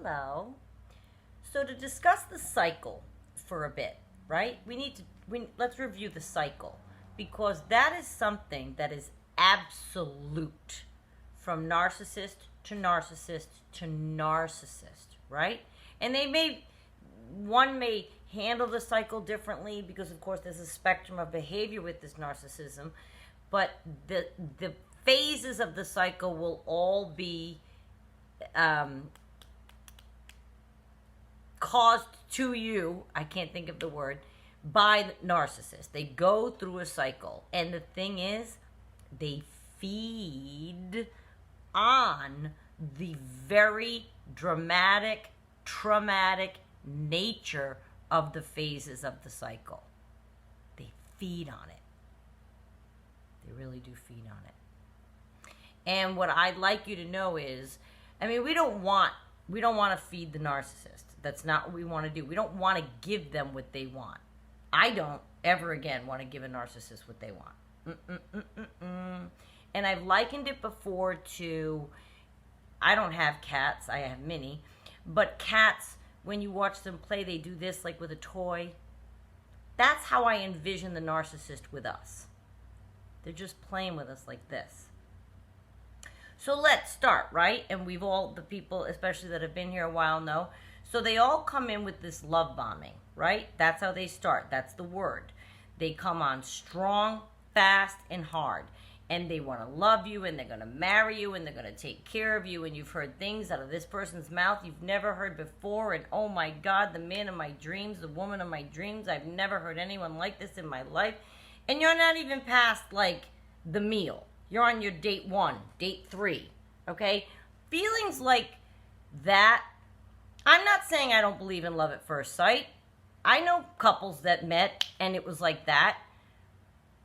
Hello. So to discuss the cycle for a bit, right? Let's review the cycle because that is something that is absolute from narcissist to narcissist to narcissist, right? And one may handle the cycle differently because of course there's a spectrum of behavior with this narcissism, but the phases of the cycle will all be caused to you, I can't think of the word, by the narcissist. They go through a cycle. And the thing is, they feed on the very dramatic, traumatic nature of the phases of the cycle. They feed on it. They really do feed on it. And what I'd like you to know is, we don't want to feed the narcissist. That's not what we want to do. We don't want to give them what they want. I don't ever again want to give a narcissist what they want. And I've likened it before to, I don't have cats, I have Minnie, but cats, when you watch them play, they do this like with a toy. That's how I envision the narcissist with us. They're just playing with us like this. So let's start, right? And the people, especially that have been here a while, know. So they all come in with this love bombing, right? That's how they start. That's the word. They come on strong, fast, and hard. And they want to love you, and they're going to marry you, and they're going to take care of you. And you've heard things out of this person's mouth you've never heard before. And oh my God, the man of my dreams, the woman of my dreams. I've never heard anyone like this in my life. And you're not even past, like, the meal. You're on your date 1, date 3, okay? Feelings like that. I'm not saying I don't believe in love at first sight. I know couples that met and it was like that.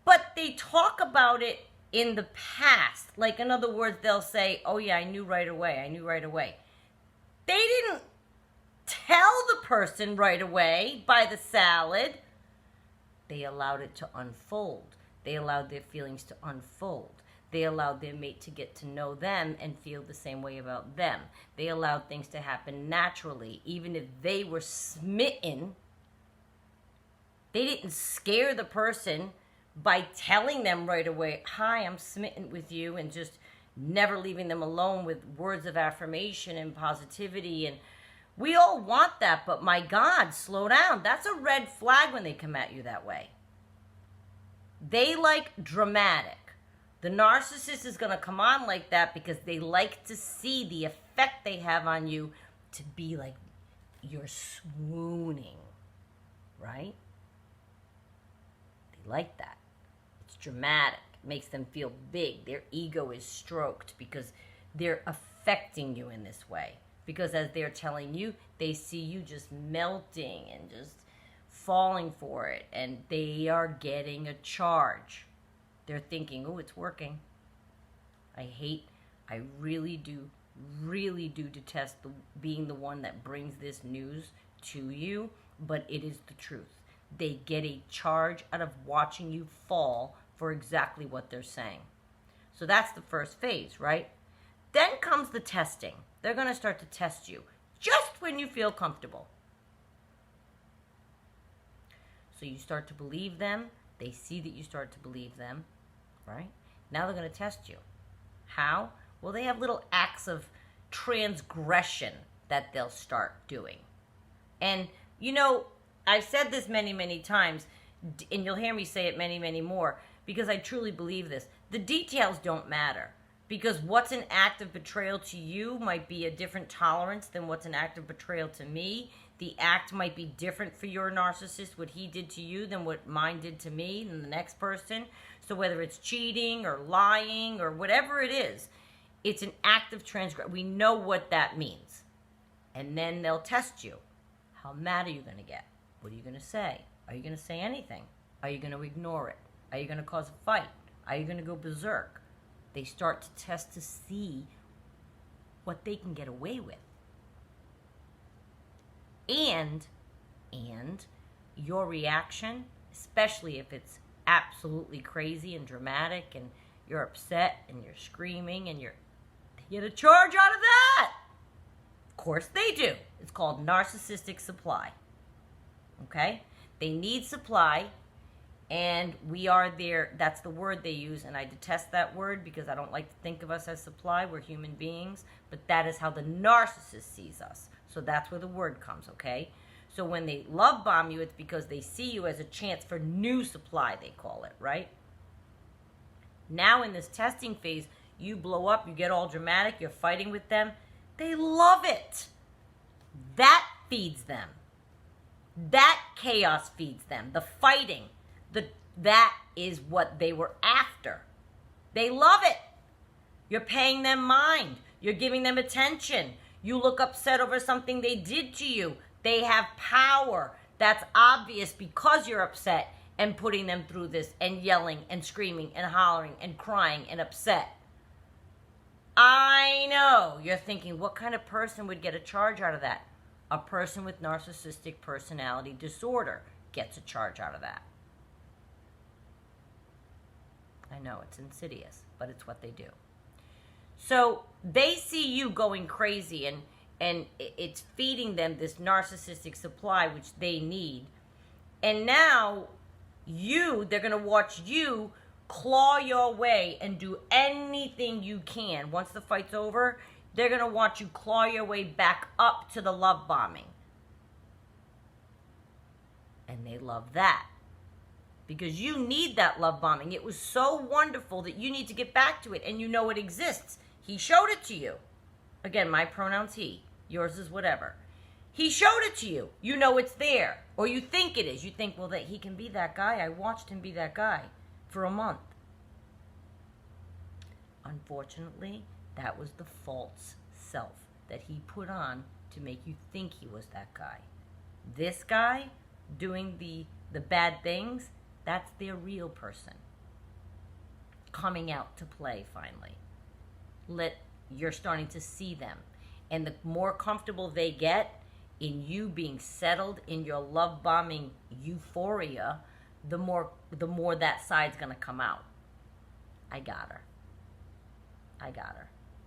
But they talk about it in the past. Like, in other words, they'll say, oh yeah, I knew right away. They didn't tell the person right away by the salad. They allowed it to unfold. They allowed their feelings to unfold. They allowed their mate to get to know them and feel the same way about them. They allowed things to happen naturally. Even if they were smitten, they didn't scare the person by telling them right away, hi, I'm smitten with you, and just never leaving them alone with words of affirmation and positivity. And we all want that, but my God, slow down. That's a red flag when they come at you that way. They like dramatic. The narcissist is going to come on like that because they like to see the effect they have on you to be like you're swooning, right? They like that. It's dramatic. It makes them feel big. Their ego is stroked because they're affecting you in this way. Because as they're telling you, they see you just melting and just falling for it. And they are getting a charge. They're thinking, oh, it's working. I really do detest being the one that brings this news to you, but it is the truth. They get a charge out of watching you fall for exactly what they're saying. So that's the first phase, right? Then comes the testing. They're going to start to test you just when you feel comfortable. So you start to believe them. They see that you start to believe them. Right? Now they're going to test you. How? Well, they have little acts of transgression that they'll start doing. And, I've said this many, many times, and you'll hear me say it many, many more, because I truly believe this. The details don't matter. Because what's an act of betrayal to you might be a different tolerance than what's an act of betrayal to me. The act might be different for your narcissist, what he did to you, than what mine did to me, and the next person. So whether it's cheating or lying or whatever it is, it's an act of transgression. We know what that means. And then they'll test you. How mad are you going to get? What are you going to say? Are you going to say anything? Are you going to ignore it? Are you going to cause a fight? Are you going to go berserk? They start to test to see what they can get away with. And your reaction, especially if it's absolutely crazy and dramatic and you're upset and you're screaming and they get a charge out of that. Of course they do. It's called narcissistic supply. Okay? They need supply, and we are there. That's the word they use, and I detest that word because I don't like to think of us as supply. We're human beings, but that is how the narcissist sees us. So that's where the word comes, okay? So when they love bomb you, it's because they see you as a chance for new supply, they call it, right? Now in this testing phase, you blow up, you get all dramatic, you're fighting with them. They love it. That feeds them. That chaos feeds them. The fighting. That is what they were after. They love it. You're paying them mind. You're giving them attention. You look upset over something they did to you. They have power. That's obvious because you're upset and putting them through this and yelling and screaming and hollering and crying and upset. I know. You're thinking, what kind of person would get a charge out of that? A person with narcissistic personality disorder gets a charge out of that. I know, it's insidious, but it's what they do. So they see you going crazy, and it's feeding them this narcissistic supply, which they need. And now they're going to watch you claw your way and do anything you can. Once the fight's over, they're going to watch you claw your way back up to the love bombing. And they love that. Because you need that love bombing. It was so wonderful that you need to get back to it, and you know it exists. He showed it to you. Again, my pronoun's he. Yours is whatever. He showed it to you. You know it's there. Or you think it is. You think, well, that he can be that guy. I watched him be that guy for a month. Unfortunately, that was the false self that he put on to make you think he was that guy. This guy doing the bad things, that's their real person coming out to play finally. You're starting to see them. And the more comfortable they get in you being settled in your love bombing euphoria, the more that side's gonna come out. I got her.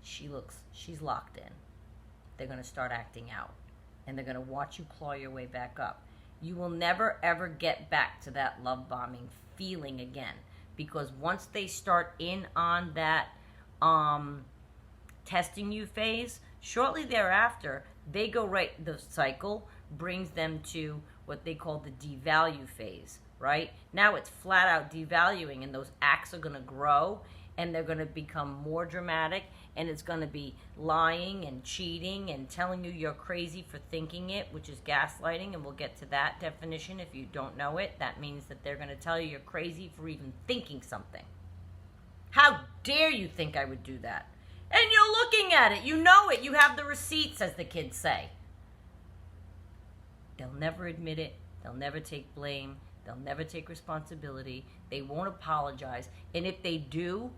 She's locked in. They're gonna start acting out. And they're gonna watch you claw your way back up. You will never ever get back to that love bombing feeling again. Because once they start in on that testing you phase, shortly thereafter, they go right, the cycle brings them to what they call the devalue phase, right? Now it's flat out devaluing, and those acts are going to grow, and they're going to become more dramatic, and it's going to be lying and cheating and telling you you're crazy for thinking it, which is gaslighting, and we'll get to that definition if you don't know it. That means that they're going to tell you you're crazy for even thinking something. How dare you think I would do that? And you're looking at it. You know it. You have the receipts, as the kids say. They'll never admit it. They'll never take blame. They'll never take responsibility. They won't apologize. And if they do,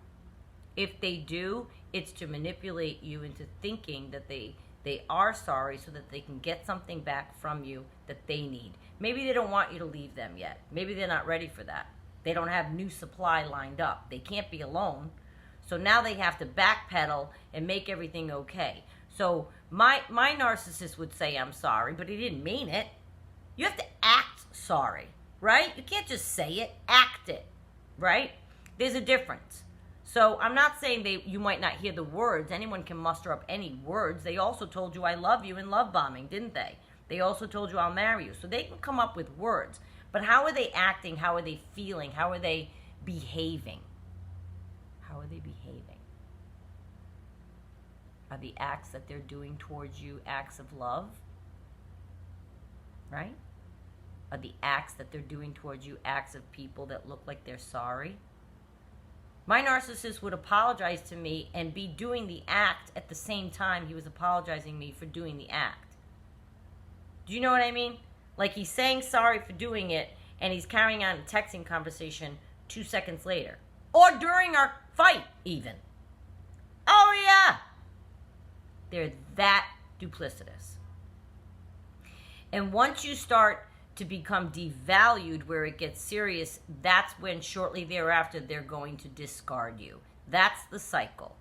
it's to manipulate you into thinking that they are sorry so that they can get something back from you that they need. Maybe they don't want you to leave them yet. Maybe they're not ready for that. They don't have new supply lined up. They can't be alone. So now they have to backpedal and make everything okay. So my narcissist would say, I'm sorry, but he didn't mean it. You have to act sorry, right? You can't just say it, act it, right? There's a difference. So I'm not saying you might not hear the words. Anyone can muster up any words. They also told you I love you in love bombing, didn't they? They also told you I'll marry you. So they can come up with words. But how are they acting? How are they feeling? How are they behaving? How are they behaving? Are the acts that they're doing towards you acts of love? Right? Are the acts that they're doing towards you acts of people that look like they're sorry? My narcissist would apologize to me and be doing the act at the same time he was apologizing to me for doing the act. Do you know what I mean? Like he's saying sorry for doing it, and he's carrying on a texting conversation 2 seconds later. Or during our fight, even. Oh, yeah. They're that duplicitous. And once you start to become devalued where it gets serious, that's when shortly thereafter they're going to discard you. That's the cycle.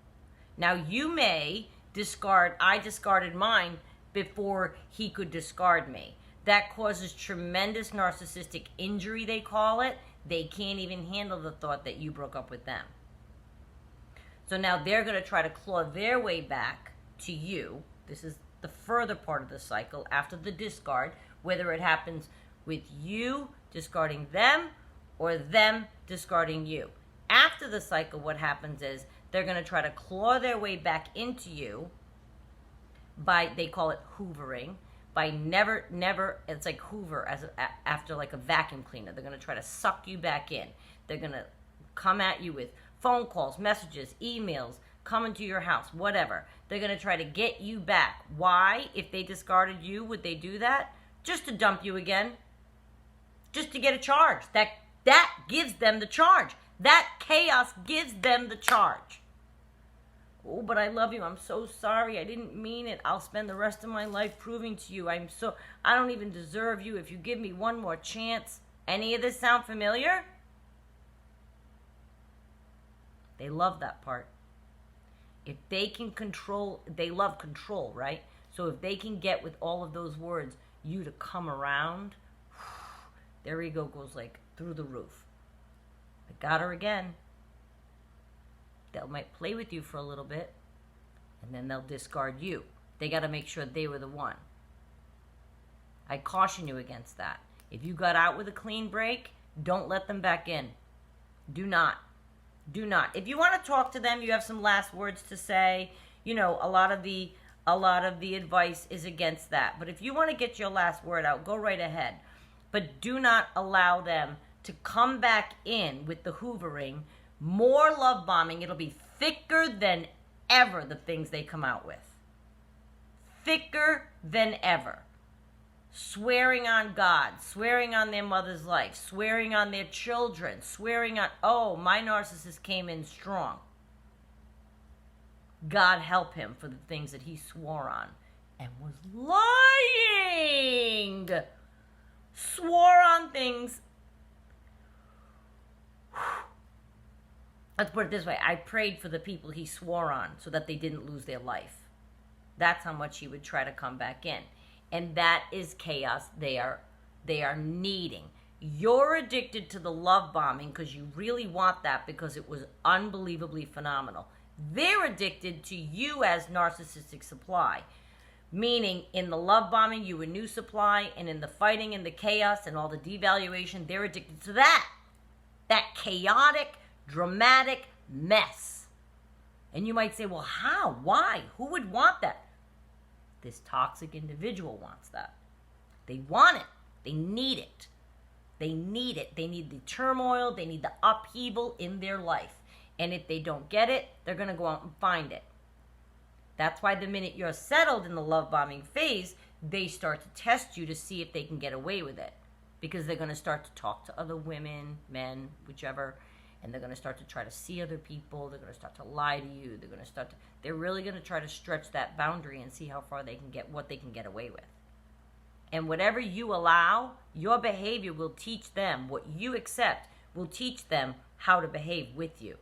Now, you may discard, I discarded mine before he could discard me. That causes tremendous narcissistic injury, they call it. They can't even handle the thought that you broke up with them. So now they're going to try to claw their way back to you. This is the further part of the cycle after the discard, whether it happens with you discarding them or them discarding you. After the cycle, what happens is they're going to try to claw their way back into you by, they call it hoovering, by never, it's like hoover after like a vacuum cleaner. They're going to try to suck you back in. They're going to come at you with phone calls, messages, emails, coming to your house, whatever. They're going to try to get you back. Why? If they discarded you, would they do that? Just to dump you again. Just to get a charge. That gives them the charge. That chaos gives them the charge. Oh, but I love you. I'm so sorry. I didn't mean it. I'll spend the rest of my life proving to you. I don't even deserve you. If you give me one more chance. Any of this sound familiar? They love that part. If they can control, they love control, right? So if they can get with all of those words, you to come around, their ego goes like through the roof. I got her again. They might play with you for a little bit, and then they'll discard you. They got to make sure they were the one. I caution you against that. If you got out with a clean break, don't let them back in. Do not. Do not. If you want to talk to them, you have some last words to say. You know, a lot of the advice is against that. But if you want to get your last word out, go right ahead. But do not allow them to come back in with the hoovering, more love bombing. It'll be thicker than ever, the things they come out with. Thicker than ever. Swearing on God, swearing on their mother's life, swearing on their children, swearing on, oh, my narcissist came in strong. God help him for the things that he swore on and was lying. Swore on things. Let's put it this way. I prayed for the people he swore on so that they didn't lose their life. That's how much he would try to come back in. And that is chaos they are needing. You're addicted to the love bombing because you really want that because it was unbelievably phenomenal. They're addicted to you as narcissistic supply. Meaning in the love bombing, you were new supply, and in the fighting and the chaos and all the devaluation, they're addicted to that. That chaotic, dramatic mess. And you might say, well, how? Why? Who would want that? This toxic individual wants that. They want it. They need it. They need it. They need the turmoil. They need the upheaval in their life. And if they don't get it, they're going to go out and find it. That's why the minute you're settled in the love bombing phase, they start to test you to see if they can get away with it. Because they're going to start to talk to other women, men, whichever, and they're going to start to try to see other people. They're going to start to lie to you. They're really going to try to stretch that boundary and see how far they can get, what they can get away with. And whatever you allow, your behavior will teach them. What you accept will teach them how to behave with you.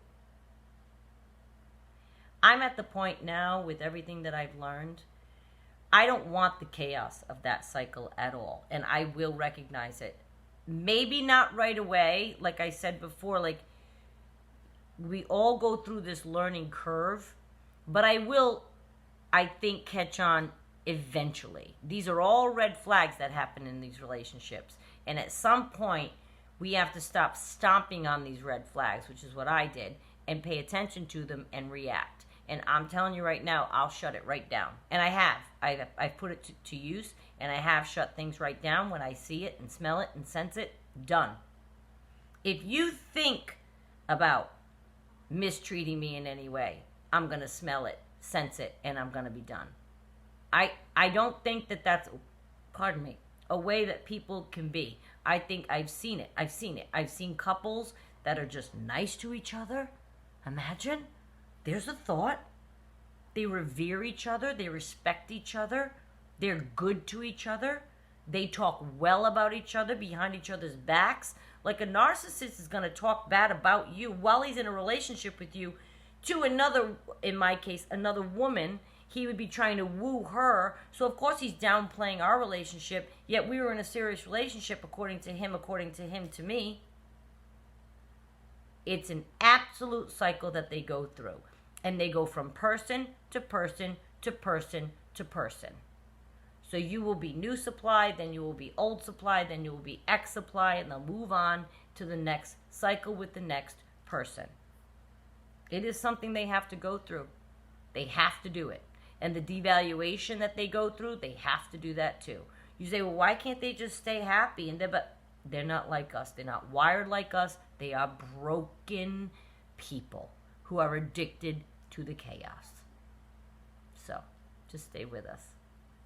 I'm at the point now with everything that I've learned, I don't want the chaos of that cycle at all. And I will recognize it. Maybe not right away, like I said before, like we all go through this learning curve, but I will, I think, catch on eventually. These are all red flags that happen in these relationships. And at some point, we have to stop stomping on these red flags, which is what I did, and pay attention to them and react. And I'm telling you right now, I'll shut it right down. And I have. I've put it to use, and I have shut things right down when I see it and smell it and sense it. Done. If you think about mistreating me in any way, I'm going to smell it, sense it, and I'm going to be done. I don't think that that's, pardon me, a way that people can be. I think I've seen it. I've seen couples that are just nice to each other. Imagine. There's a thought. They revere each other. They respect each other. They're good to each other. They talk well about each other behind each other's backs. Like a narcissist is going to talk bad about you while he's in a relationship with you to another, in my case, another woman he would be trying to woo her. So of course he's downplaying our relationship, yet we were in a serious relationship according to him to me. It's an absolute cycle that they go through. And they go from person to person to person to person. So you will be new supply, then you will be old supply, then you will be X supply, and they'll move on to the next cycle with the next person. It is something they have to go through. They have to do it. And the devaluation that they go through, they have to do that too. You say, well, why can't they just stay happy? But they're not like us. They're not wired like us. They are broken people who are addicted to the chaos. So, just stay with us.